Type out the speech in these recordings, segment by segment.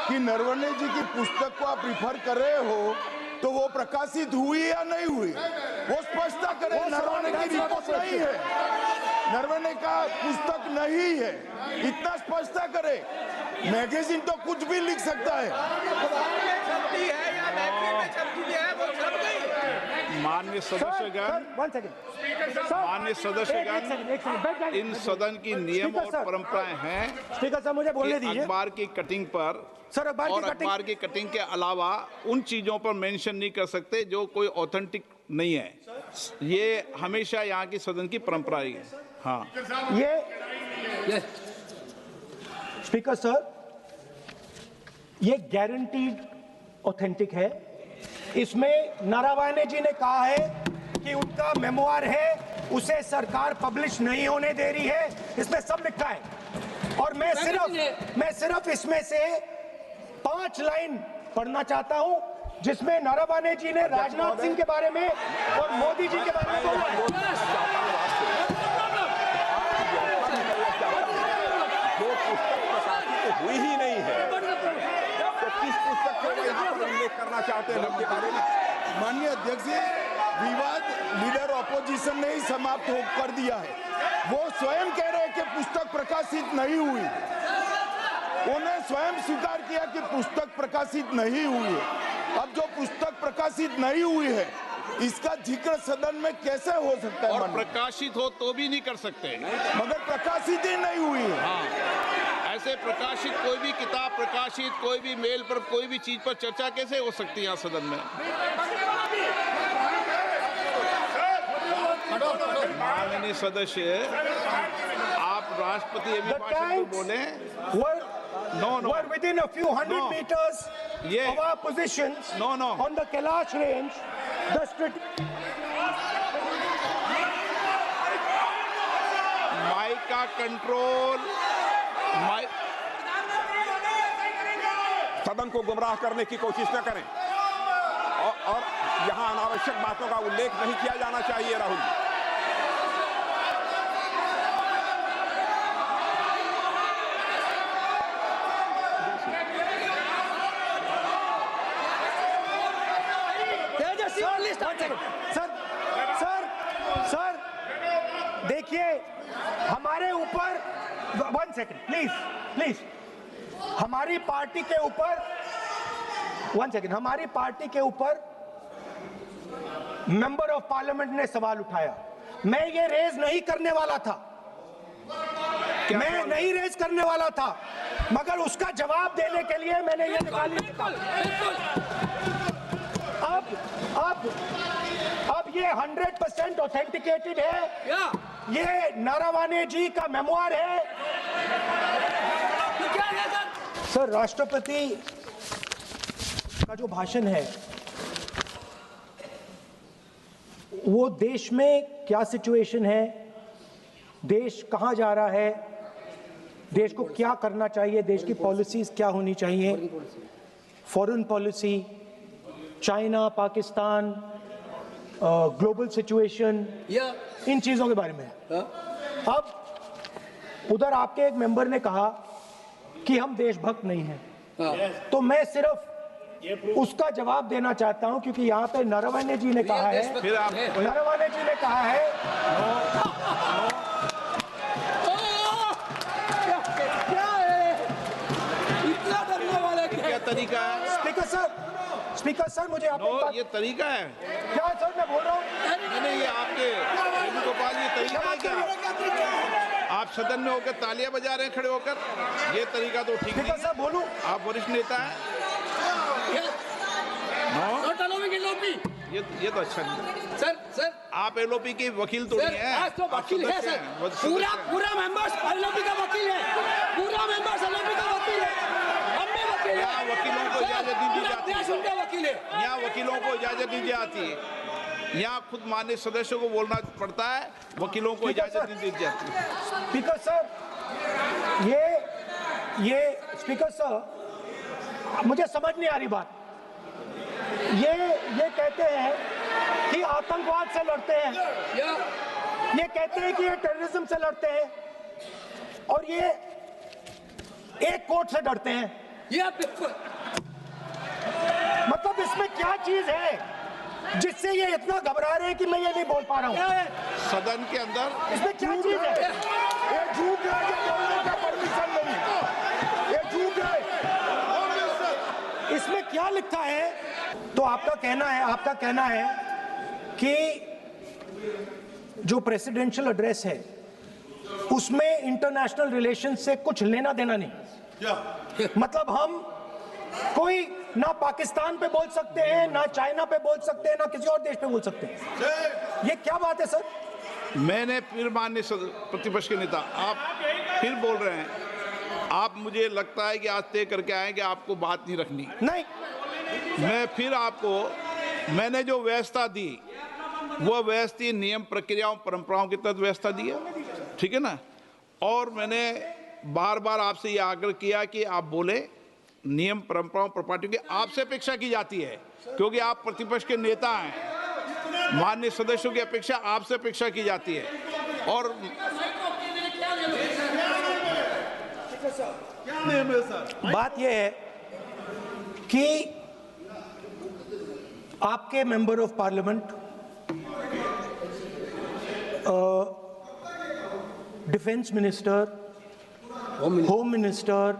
कि नरवणे जी की पुस्तक को आप रिफर कर रहे हो तो वो प्रकाशित हुई या नहीं हुई, वो स्पष्टता करें। नरवणे की रिपोर्ट नहीं है, नरवणे का पुस्तक नहीं है, इतना स्पष्टता करे। मैगजीन तो कुछ भी लिख सकता है। माननीय सदस्यगण, माननीय सदस्यगण, इन सदन की नियम और परंपराएं हैं। स्पीकर साहब मुझे बोलने दीजिए। अखबार की कटिंग पर सर, अखबार की कटिंग के अलावा उन चीजों पर मेंशन नहीं कर सकते जो कोई ऑथेंटिक नहीं है। ये हमेशा यहाँ की सदन की परंपरा है। हाँ, ये स्पीकर सर, ये गारंटीड ऑथेंटिक है। इसमें नारावाने जी ने कहा है कि उनका मेमोआर है, उसे सरकार पब्लिश नहीं होने दे रही है, इसमें सब लिखा है। और मैं सिर्फ इसमें से 5 लाइन पढ़ना चाहता हूं जिसमें नारावाने जी ने राजनाथ सिंह के बारे में और मोदी जी के बारे में बोला है। जो पुस्तक प्रकाशित तो हुई ही नहीं है, तो किस पुस्तक को यहाँ पर उल्लेख करना चाहते हैं उनके बारे में? माननीय अध्यक्ष जी, विवाद लीडर ऑपोजिशन ने ही समाप्त कर दिया है। वो स्वयं कह रहे हैं कि पुस्तक प्रकाशित नहीं हुई, उन्हें स्वयं स्वीकार किया कि पुस्तक प्रकाशित नहीं हुई है। अब जो पुस्तक प्रकाशित नहीं हुई है, इसका जिक्र सदन में कैसे हो सकता है? और प्रकाशित हो तो भी नहीं कर सकते, मगर प्रकाशित ही नहीं हुई है। हाँ, ऐसे प्रकाशित कोई भी किताब प्रकाशित, कोई भी मेल पर, कोई भी चीज पर चर्चा कैसे हो सकती है यहाँ सदन में? माननीय सदस्य, आप राष्ट्रपति अभिभाषण को बोले। Were within a few hundred meters of our positions on the Kailash range. Mic का कंट्रोल, सदन को गुमराह करने की कोशिश न करें और यहाँ अनावश्यक बातों का उल्लेख नहीं किया जाना चाहिए। राहुल जी, सर देखिए, हमारे ऊपर 1 सेकंड प्लीज, हमारी पार्टी के ऊपर 1 सेकंड, हमारी पार्टी के ऊपर मेंबर ऑफ पार्लियामेंट ने सवाल उठाया। मैं ये रेज नहीं करने वाला था, मैं नहीं रेज करने वाला था, मगर उसका जवाब देने के लिए मैंने ये निकाली। अब ये 100% ऑथेंटिकेटेड है। ये नारावाने जी का मेमोआर है। सर, राष्ट्रपति का जो भाषण है वो देश में क्या सिचुएशन है, देश कहां जा रहा है, देश को क्या करना चाहिए, देश की पॉलिसीज क्या होनी चाहिए, foreign policy, China, Pakistan, global situation, इन चीजों के बारे में। अब उधर आपके एक मेंबर ने कहा कि हम देशभक्त नहीं हैं, तो मैं सिर्फ उसका जवाब देना चाहता हूं, क्योंकि यहाँ पे नारावाने जी ने कहा है, नारावाने जी ने कहा है इतना डरने वाला क्या तरीका है? स्पीकर सर मुझे ये तरीका है क्या सर, मैं बोल रहा हूँ। नहीं, ये आपके वेणुगोपाल, ये तरीका है क्या? आप सदन में होकर तालियां बजा रहे हैं खड़े होकर, ये तरीका तो ठीक नहीं है। बोलूं, आप वरिष्ठ नेता हैं। ये तो अच्छा नहीं। सर आप एलओपी के वकील तो नहीं है। आज तो वकील है सर, पूरा मेंबर्स एलओपी का वकील है, पूरा मेंबर्स एलओपी का वकील है, हम भी वकील हैं। यहाँ वकीलों को इजाजत नहीं दी जाती है, वकील है, यहाँ वकीलों को इजाजत नहीं दी जाती है, यहाँ खुद माननीय सदस्यों को बोलना पड़ता है, वकीलों को इजाजत नहीं दी जाती है। स्पीकर सर, ये स्पीकर सर, मुझे समझ नहीं आ रही बात। ये कहते हैं कि आतंकवाद से लड़ते हैं, ये कहते हैं कि ये टेररिज्म से लड़ते हैं, और ये एक कोर्ट से डरते हैं। Yeah, बिल्कुल। मतलब इसमें क्या चीज है जिससे ये इतना घबरा रहे हैं कि मैं ये नहीं बोल पा रहा हूँ? सदन के अंदर इसमें क्या चीज है? ये झूठ है, ये बोलने का परमिशन नहीं है, ये झूठ है। इसमें क्या लिखा है? तो आपका कहना है कि जो प्रेसिडेंशियल एड्रेस है उसमें इंटरनेशनल रिलेशन से कुछ लेना देना नहीं। मतलब हम कोई ना पाकिस्तान पे बोल सकते हैं, ना चाइना पे बोल सकते हैं, ना किसी और देश पे बोल सकते हैं। ये क्या बात है सर? मैंने फिर माननीय प्रतिपक्ष के नेता, आप फिर बोल रहे हैं। आप, मुझे लगता है कि आज तय करके आए कि आपको बात नहीं रखनी। नहीं, मैं फिर आपको, मैंने जो व्यवस्था दी वो व्यवस्था नियम प्रक्रियाओं परंपराओं की तहत व्यवस्था दी है, ठीक है ना। और मैंने बार बार आपसे ये आग्रह किया कि आप बोले, नियम परंपराओं प्रॉपर्टी की आपसे अपेक्षा की जाती है, क्योंकि आप प्रतिपक्ष के नेता हैं। माननीय सदस्यों की अपेक्षा आपसे अपेक्षा की जाती है। और बात यह है कि आपके member of parliament defence minister, home minister,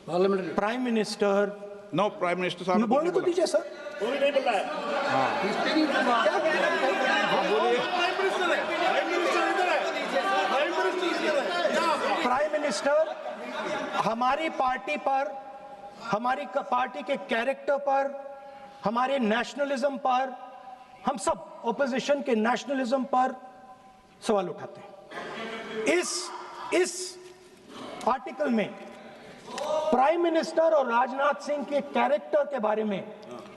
parliamentary prime minister, no, prime minister साहब ने बोलने तो बोला। दीजिए सर। प्राइम मिनिस्टर हमारी पार्टी पर, हमारी पार्टी के कैरेक्टर पर, हमारे नेशनलिज्म पर, हम सब ऑपोजिशन के नेशनलिज्म पर सवाल उठाते हैं। इस आर्टिकल में प्राइम मिनिस्टर और राजनाथ सिंह के कैरेक्टर के बारे में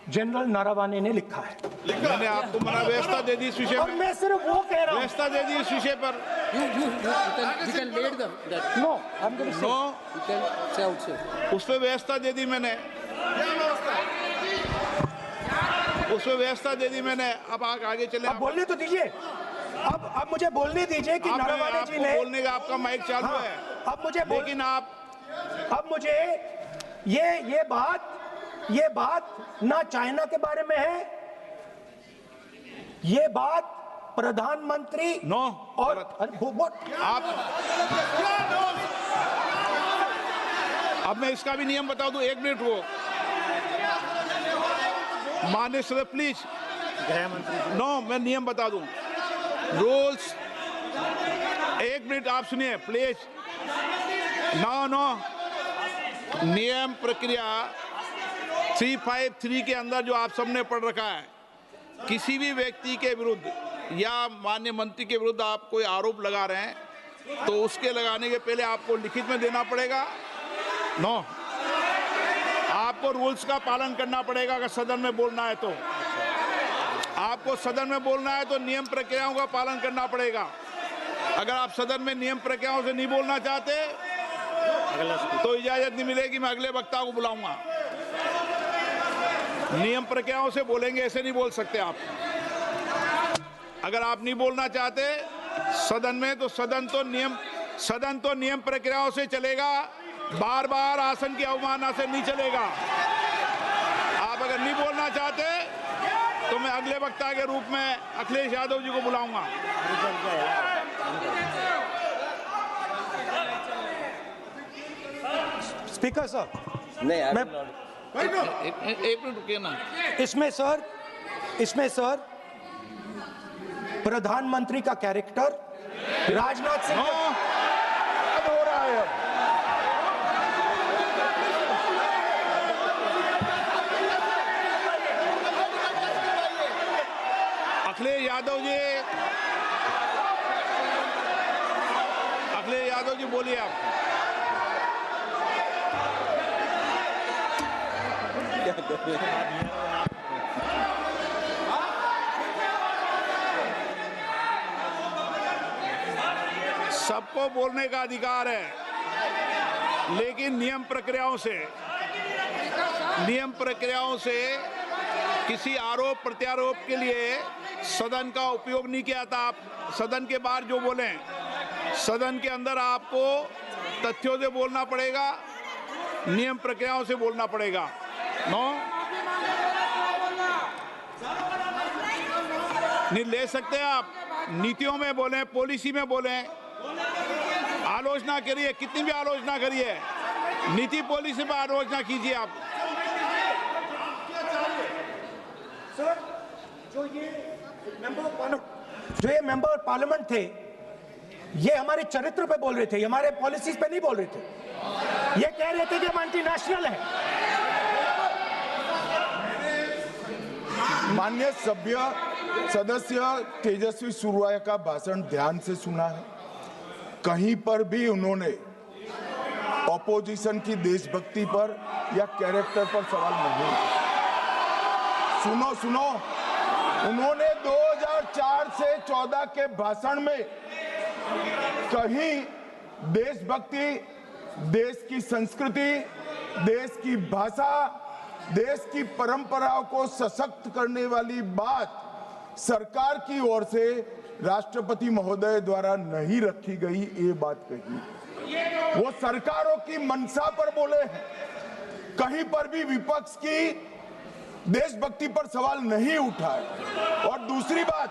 जनरल नारावाने ने लिखा है। मैंने आपको मना व्यवस्था दे दी इस विषय और में, मैं सिर्फ वो कह रहा हूं। व्यवस्था दे दी इस विषय पर। you can lead them that no, I'm going to say. No, you can say outside उस पर व्यवस्था दे दी मैंने, उस पर व्यवस्था दे दी मैंने। अब आगे चले। अब बोलने तो दीजिए। अब मुझे बोलने दीजिए कि नारावाने जी ने, बोलने का आपका माइक चालू हाँ, है, अब मुझे लेकिन आप, अब मुझे ये बात ना चाइना के बारे में है, ये बात प्रधानमंत्री नो, और आप, अब मैं इसका भी नियम बता दूं, 1 मिनट वो माननीय सदस्य प्लीज, नो, मैं नियम बता दूं, रूल्स। 1 मिनट आप सुनिए प्लीज। नो, नियम प्रक्रिया 353 के अंदर जो आप सबने पढ़ रखा है, किसी भी व्यक्ति के विरुद्ध या माननीय मंत्री के विरुद्ध आप कोई आरोप लगा रहे हैं तो उसके लगाने के पहले आपको लिखित में देना पड़ेगा। नो, आपको रूल्स का पालन करना पड़ेगा। अगर सदन में बोलना है तो आपको सदन में बोलना है तो नियम प्रक्रियाओं का पालन करना पड़ेगा। अगर आप सदन में नियम प्रक्रियाओं से नहीं बोलना चाहते तो इजाजत नहीं मिलेगी, मैं अगले वक्ता को बुलाऊंगा। नियम प्रक्रियाओं से बोलेंगे, ऐसे नहीं बोल सकते आप। अगर आप नहीं बोलना चाहते सदन में तो सदन तो नियम प्रक्रियाओं से चलेगा, बार बार आसन की अवमानना से नहीं चलेगा। आप अगर नहीं बोलना चाहते तो मैं अगले वक्ता के रूप में अखिलेश यादव जी को बुलाऊंगा। स्पीकर सर, मैं एक मिनट रुकिए ना। इसमें सर प्रधानमंत्री का कैरेक्टर, राजनाथ सिंह नो, अब हो रहा है। अखिलेश यादव जी बोलिए आप। सबको बोलने का अधिकार है, लेकिन नियम प्रक्रियाओं से किसी आरोप प्रत्यारोप के लिए सदन का उपयोग नहीं किया था। आप सदन के बाहर जो बोलें, सदन के अंदर आपको तथ्यों से बोलना पड़ेगा। नियम प्रक्रियाओं से बोलना पड़ेगा। नो नहीं ले सकते आप, नीतियों में बोलें, पॉलिसी में बोलें, आलोचना करिए, कितनी भी आलोचना करिए, नीति पॉलिसी पर आलोचना कीजिए आप। सर, जो ये मेंबर पार्लियामेंट थे, ये हमारे चरित्र पे बोल रहे थे, हमारे पॉलिसीज पे नहीं बोल रहे थे। ये कह रहे थे कि हम एंटी नेशनल है। माननीय सदस्य तेजस्वी सूर्या का भाषण ध्यान से सुना है। कहीं पर भी उन्होंने ऑपोजिशन की देशभक्ति पर या कैरेक्टर पर सवाल नहीं। सुनो, उन्होंने 2004 से 14 के भाषण में कहीं देशभक्ति, देश की संस्कृति, देश की भाषा, देश की परंपराओं को सशक्त करने वाली बात सरकार की ओर से राष्ट्रपति महोदय द्वारा नहीं रखी गई, ये बात कही। वो सरकारों की मंशा पर बोले हैं। कहीं पर भी विपक्ष की देशभक्ति पर सवाल नहीं उठाए। और दूसरी बात,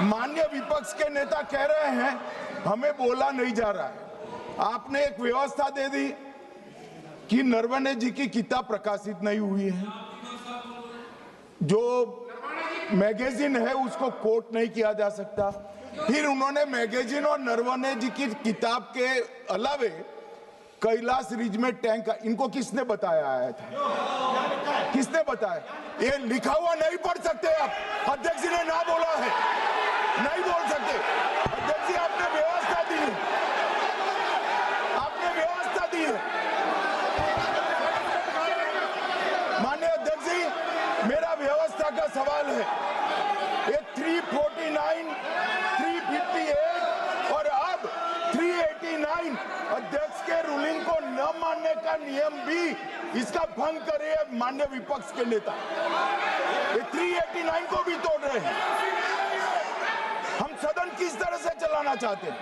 माननीय विपक्ष के नेता कह रहे हैं हमें बोला नहीं जा रहा है। आपने एक व्यवस्था दे दी कि नरवणे जी की किताब प्रकाशित नहीं हुई है, जो मैगजीन है उसको कोट नहीं किया जा सकता। फिर उन्होंने मैगजीन और नरवणे जी की किताब के अलावे कैलाश रिज में टैंक, इनको किसने बताया आया था? किसने बताया? ये लिखा हुआ नहीं पढ़ सकते आप। अध्यक्ष जी ने ना बोला है, नहीं बोल सकते। अध्यक्ष जी आपने व्यवस्था दी है, आपने व्यवस्था दी है। माननीय अध्यक्ष जी, मेरा व्यवस्था का सवाल है। ये 349, 358 और अब 389 अध्यक्ष के रूलिंग को न मानने का नियम भी इसका भंग करे माननीय विपक्ष के नेता। ये 389 को भी तोड़ रहे हैं। हम सदन किस तरह से चलाना चाहते हैं?